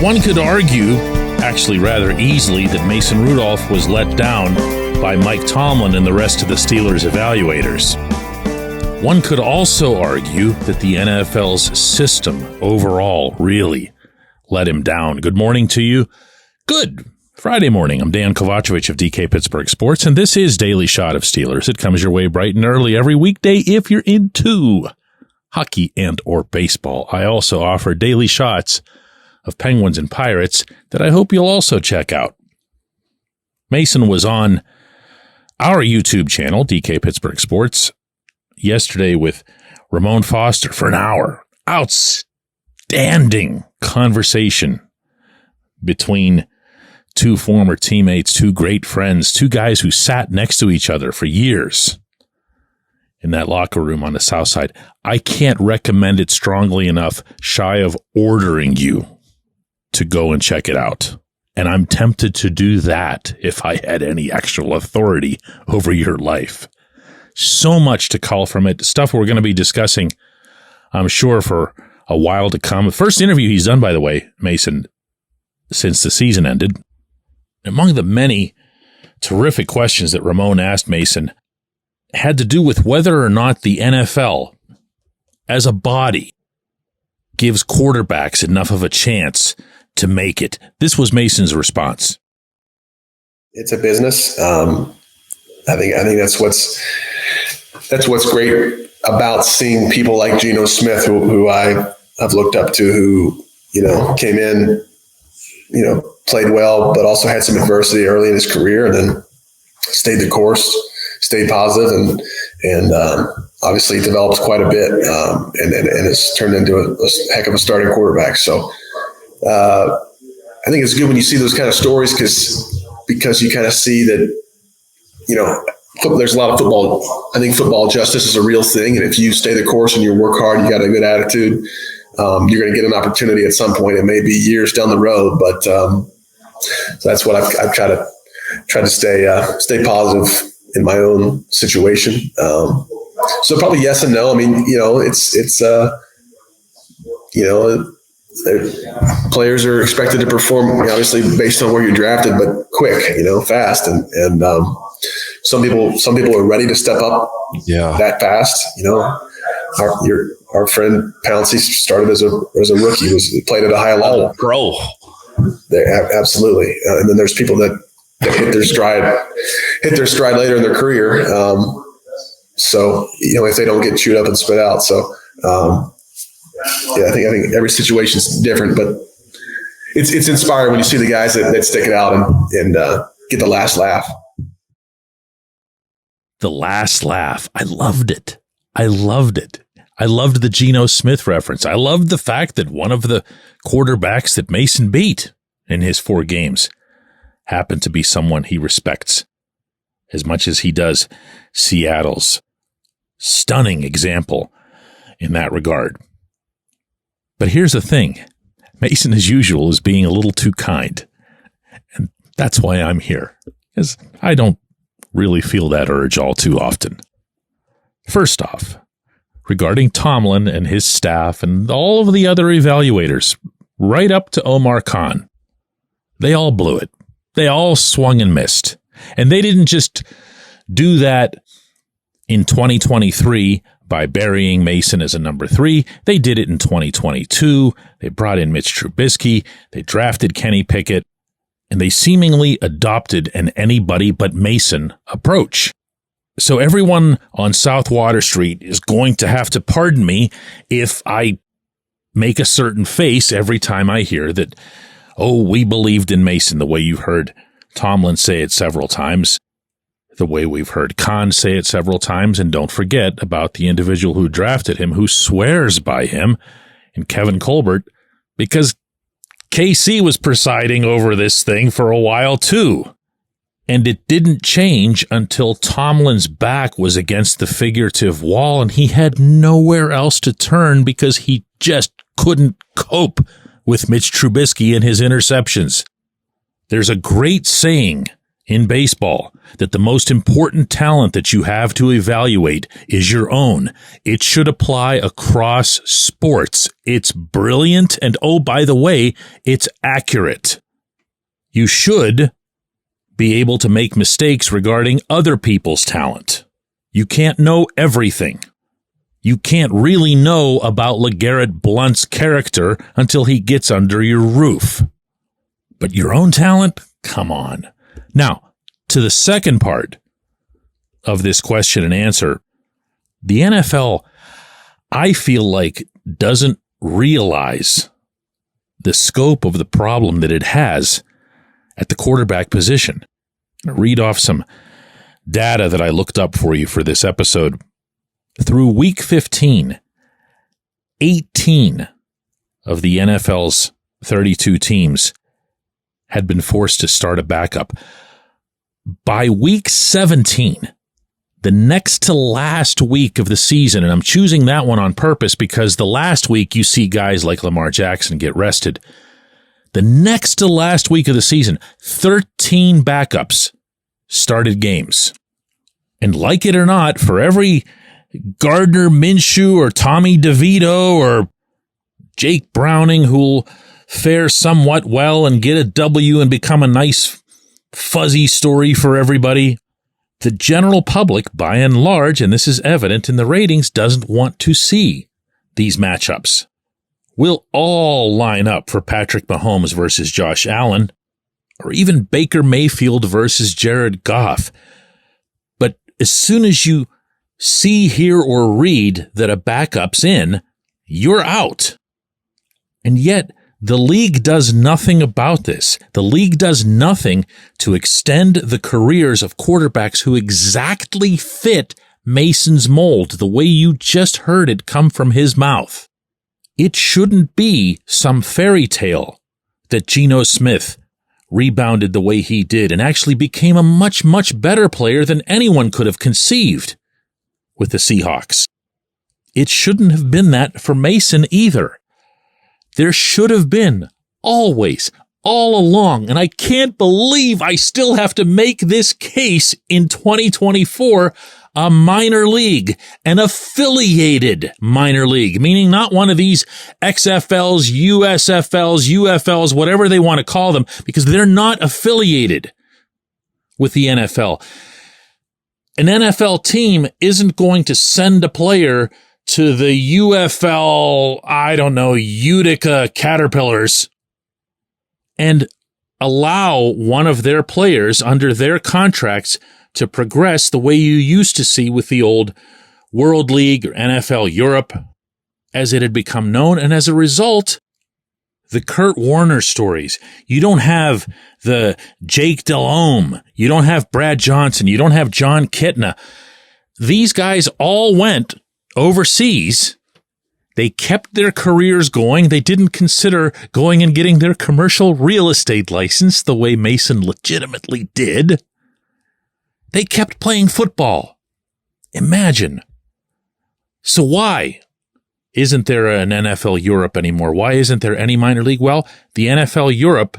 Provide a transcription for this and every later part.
One could argue, actually rather easily, that Mason Rudolph was let down by Mike Tomlin and the rest of the Steelers evaluators. One could also argue that the NFL's system overall really let him down. Good morning to you. Good Friday morning. I'm Dejan Kovacevic of DK Pittsburgh Sports, and this is Daily Shot of Steelers. It comes your way bright and early every weekday if you're into hockey and or baseball. I also offer daily shots of Penguins and Pirates that I hope you'll also check out. Mason was on our YouTube channel, DK Pittsburgh Sports, yesterday with Ramon Foster for an hour. Outstanding conversation between two former teammates, two great friends, two guys who sat next to each other for years in that locker room on the South Side. I can't recommend it strongly enough, shy of ordering you to go and check it out. And I'm tempted to do that if I had any actual authority over your life. So much to cull from it. Stuff we're going to be discussing, I'm sure, for a while to come. The first interview he's done, by the way, Mason, since the season ended. Among the many terrific questions that Ramon asked Mason had to do with whether or not the NFL, as a body, gives quarterbacks enough of a chance to make it. This was Mason's response. It's a business. I think that's what's great about seeing people like Geno Smith, who I have looked up to, who came in, played well, but also had some adversity early in his career, and then stayed the course, stayed positive, and obviously developed quite a bit, and has turned into a heck of a starting quarterback. So I think it's good when you see those kind of stories because you kind of see that, there's a lot of football. I think football justice is a real thing. And if you stay the course and you work hard, you got a good attitude, you're going to get an opportunity at some point. It may be years down the road, but so that's what I've tried to stay positive in my own situation. So probably yes and no. I mean, players are expected to perform, obviously based on where you're drafted, but quick, fast, and some people are ready to step up that fast. Our friend Pouncey started as a rookie, he played at a high level. Pro. Absolutely. And then there's people that hit their stride later in their career. So, if they don't get chewed up and spit out. So, I think every situation is different, but it's inspiring when you see the guys that stick it out and get the last laugh. The last laugh. I loved it. I loved the Geno Smith reference. I loved the fact that one of the quarterbacks that Mason beat in his 4 games happened to be someone he respects as much as he does Seattle's stunning example in that regard. But here's the thing. Mason, as usual, is being a little too kind. And that's why I'm here, because I don't really feel that urge all too often. First off, regarding Tomlin and his staff and all of the other evaluators, right up to Omar Khan, they all blew it. They all swung and missed. And they didn't just do that in 2023 by burying Mason as a number 3. They did it in 2022. They brought in Mitch Trubisky. They drafted Kenny Pickett. And they seemingly adopted an anybody but Mason approach. So everyone on South Water Street is going to have to pardon me if I make a certain face every time I hear that, we believed in Mason, the way you've heard Tomlin say it several times, the way we've heard Khan say it several times, and don't forget about the individual who drafted him, who swears by him, and Kevin Colbert, because KC was presiding over this thing for a while too. And it didn't change until Tomlin's back was against the figurative wall and he had nowhere else to turn because he just couldn't cope with Mitch Trubisky and his interceptions. There's a great saying in baseball that the most important talent that you have to evaluate is your own. It should apply across sports. It's brilliant, and oh, by the way, it's accurate. You should be able to make mistakes regarding other people's talent. You can't know everything. You can't really know about LeGarrette Blount's character until he gets under your roof. But your own talent? Come on. Now, to the second part of this question and answer, the NFL, I feel like, doesn't realize the scope of the problem that it has at the quarterback position. I'll read off some data that I looked up for you for this episode. Through week 15, 18 of the NFL's 32 teams had been forced to start a backup. By week 17, the next to last week of the season, and I'm choosing that one on purpose because the last week you see guys like Lamar Jackson get rested. The next to last week of the season, 13 backups started games. And like it or not, for every Gardner Minshew or Tommy DeVito or Jake Browning who'll fare somewhat well and get a W and become a nice fuzzy story for everybody, the general public, by and large, and this is evident in the ratings, doesn't want to see these matchups. We'll all line up for Patrick Mahomes versus Josh Allen, or even Baker Mayfield versus Jared Goff. But as soon as you see, hear, or read that a backup's in, you're out. And yet, the league does nothing about this. The league does nothing to extend the careers of quarterbacks who exactly fit Mason's mold, the way you just heard it come from his mouth. It shouldn't be some fairy tale that Geno Smith rebounded the way he did and actually became a much, much better player than anyone could have conceived with the Seahawks. It shouldn't have been that for Mason either. There should have been, always, all along, and I can't believe I still have to make this case in 2024, a minor league, an affiliated minor league, meaning not one of these XFLs, USFLs, UFLs, whatever they want to call them, because they're not affiliated with the NFL. An NFL team isn't going to send a player to the UFL, Utica Caterpillars and allow one of their players under their contracts to progress the way you used to see with the old World League or NFL Europe as it had become known. And as a result, the Kurt Warner stories, you don't have the Jake Delhomme, you don't have Brad Johnson, you don't have John Kitna. These guys all went overseas. They kept their careers going. They didn't consider going and getting their commercial real estate license the way Mason legitimately did. They kept playing football. Imagine. So why isn't there an NFL Europe anymore? Why isn't there any minor league? Well, the NFL Europe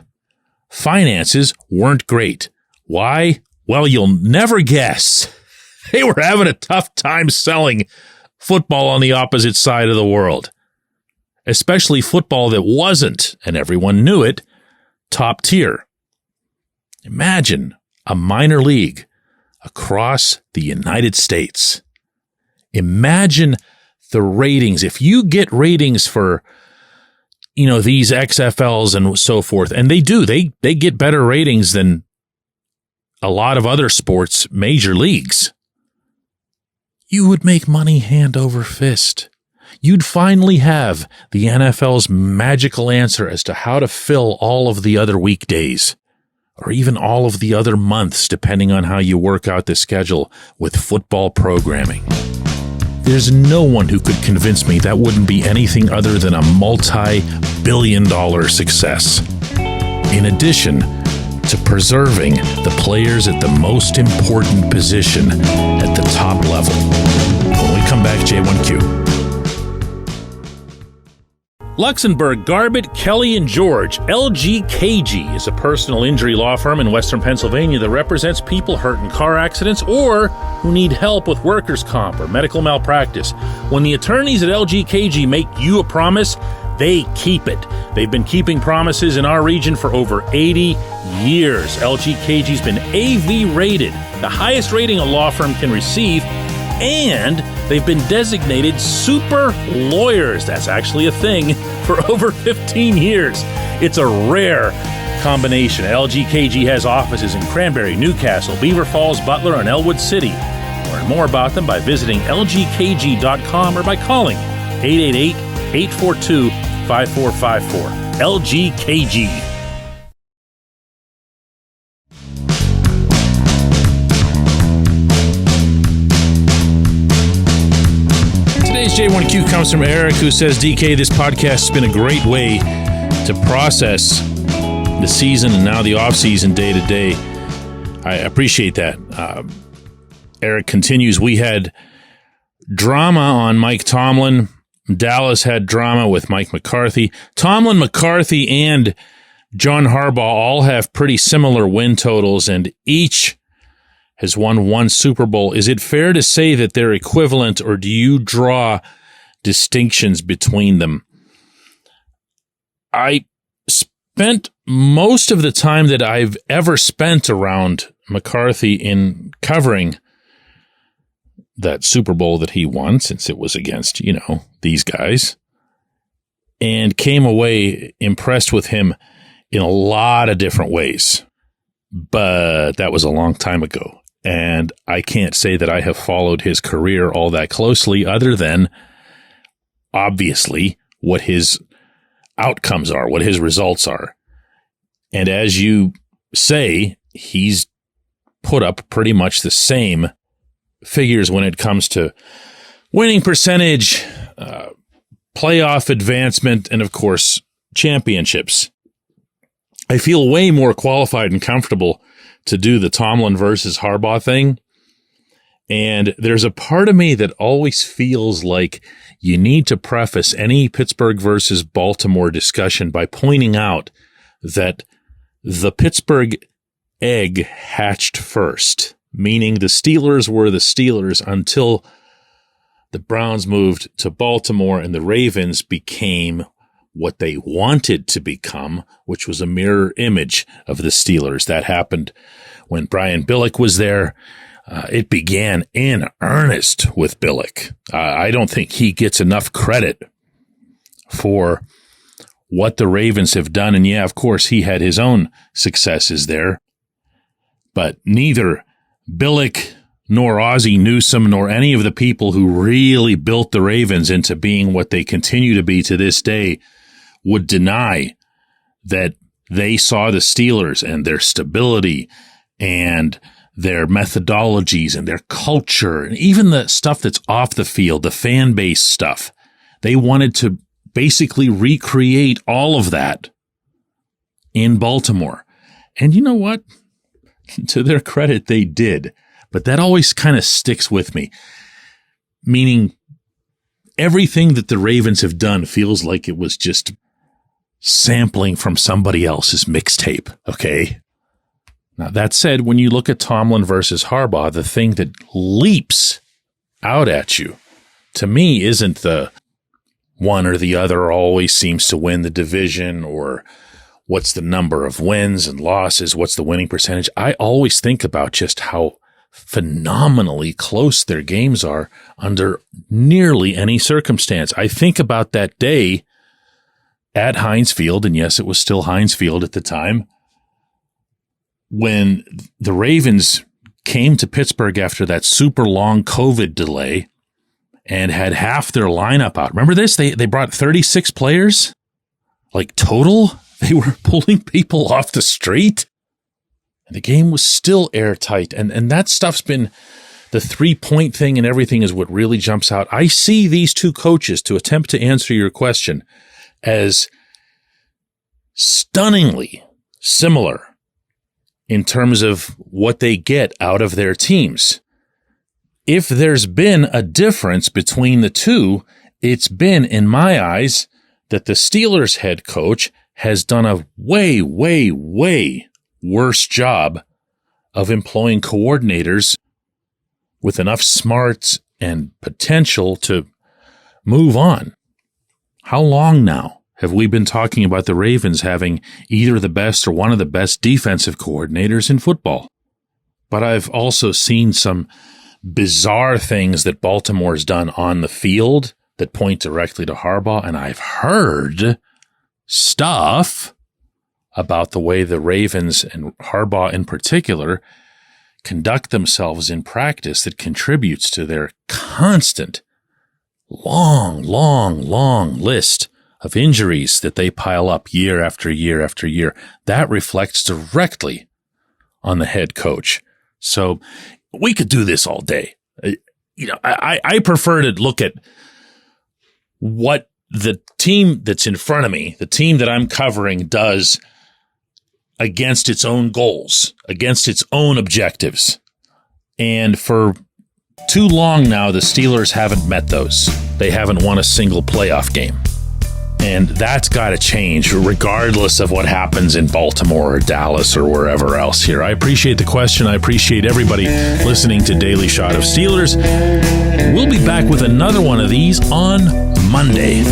finances weren't great. Why? Well, you'll never guess. They were having a tough time selling football on the opposite side of the world, especially football that wasn't, and everyone knew it, top tier. Imagine a minor league across the United States. Imagine the ratings. If you get ratings for, these XFLs and so forth, and they do, they get better ratings than a lot of other sports major leagues. You would make money hand over fist. You'd finally have the NFL's magical answer as to how to fill all of the other weekdays, or even all of the other months, depending on how you work out the schedule with football programming. There's no one who could convince me that wouldn't be anything other than a multi-billion-dollar success. In addition to preserving the players at the most important position at the top level. When we come back, J1Q. Luxembourg, Garbett, Kelly, and George. LGKG is a personal injury law firm in Western Pennsylvania that represents people hurt in car accidents or who need help with workers' comp or medical malpractice. When the attorneys at LGKG make you a promise, they keep it. They've been keeping promises in our region for over 80 years. LGKG's been AV rated, the highest rating a law firm can receive, and they've been designated super lawyers. That's actually a thing for over 15 years. It's a rare combination. LGKG has offices in Cranberry, Newcastle, Beaver Falls, Butler, and Elwood City. Learn more about them by visiting lgkg.com or by calling 888-842-5454. LGKG. Today's J1Q comes from Eric, who says, DK, this podcast has been a great way to process the season and now the off-season day to day. I appreciate that. Eric continues, we had drama on Mike Tomlin. Dallas had drama with Mike McCarthy. Tomlin, McCarthy, and John Harbaugh all have pretty similar win totals, and each has won one Super Bowl. Is it fair to say that they're equivalent, or do you draw distinctions between them? I spent most of the time that I've ever spent around McCarthy in covering that Super Bowl that he won, since it was against, these guys, and came away impressed with him in a lot of different ways. But that was a long time ago. And I can't say that I have followed his career all that closely, other than obviously what his outcomes are, what his results are. And as you say, he's put up pretty much the same figures when it comes to winning percentage, playoff advancement, and of course, championships. I feel way more qualified and comfortable to do the Tomlin versus Harbaugh thing. And there's a part of me that always feels like you need to preface any Pittsburgh versus Baltimore discussion by pointing out that the Pittsburgh egg hatched first, meaning the Steelers were the Steelers until the Browns moved to Baltimore and the Ravens became what they wanted to become, which was a mirror image of the Steelers. That happened when Brian Billick was there. It began in earnest with Billick. I don't think he gets enough credit for what the Ravens have done. And yeah, of course, he had his own successes there, but neither Billick nor Ozzie Newsome nor any of the people who really built the Ravens into being what they continue to be to this day would deny that they saw the Steelers and their stability and their methodologies and their culture, and even the stuff that's off the field, the fan base stuff. They wanted to basically recreate all of that in Baltimore. And you know what? To their credit, they did. But that always kind of sticks with me. Meaning, everything that the Ravens have done feels like it was just sampling from somebody else's mixtape, okay? Now, that said, when you look at Tomlin versus Harbaugh, the thing that leaps out at you, to me, isn't the one or the other always seems to win the division, or what's the number of wins and losses, what's the winning percentage. I always think about just how phenomenally close their games are under nearly any circumstance. I think about that day at Heinz Field, and yes, it was still Heinz Field at the time, when the Ravens came to Pittsburgh after that super long COVID delay and had half their lineup out. Remember this? They brought 36 players, like total. They were pulling people off the street. And the game was still airtight. And that stuff's been the 3-point thing, and everything is what really jumps out. I see these two coaches, to attempt to answer your question, as stunningly similar in terms of what they get out of their teams. If there's been a difference between the two, it's been, in my eyes, that the Steelers head coach has done a way, way, way worse job of employing coordinators with enough smarts and potential to move on. How long now have we been talking about the Ravens having either the best or one of the best defensive coordinators in football? But I've also seen some bizarre things that Baltimore's done on the field that point directly to Harbaugh, and I've heard stuff about the way the Ravens and Harbaugh in particular conduct themselves in practice that contributes to their constant long list of injuries that they pile up year after year after year. That reflects directly on the head coach. So we could do this all day. I prefer to look at what the team that's in front of me, the team that I'm covering, does against its own goals, against its own objectives. And for too long now, the Steelers haven't met those. They haven't won a single playoff game. And that's got to change regardless of what happens in Baltimore or Dallas or wherever else here. I appreciate the question. I appreciate everybody listening to Daily Shot of Steelers. We'll be back with another one of these on Monday.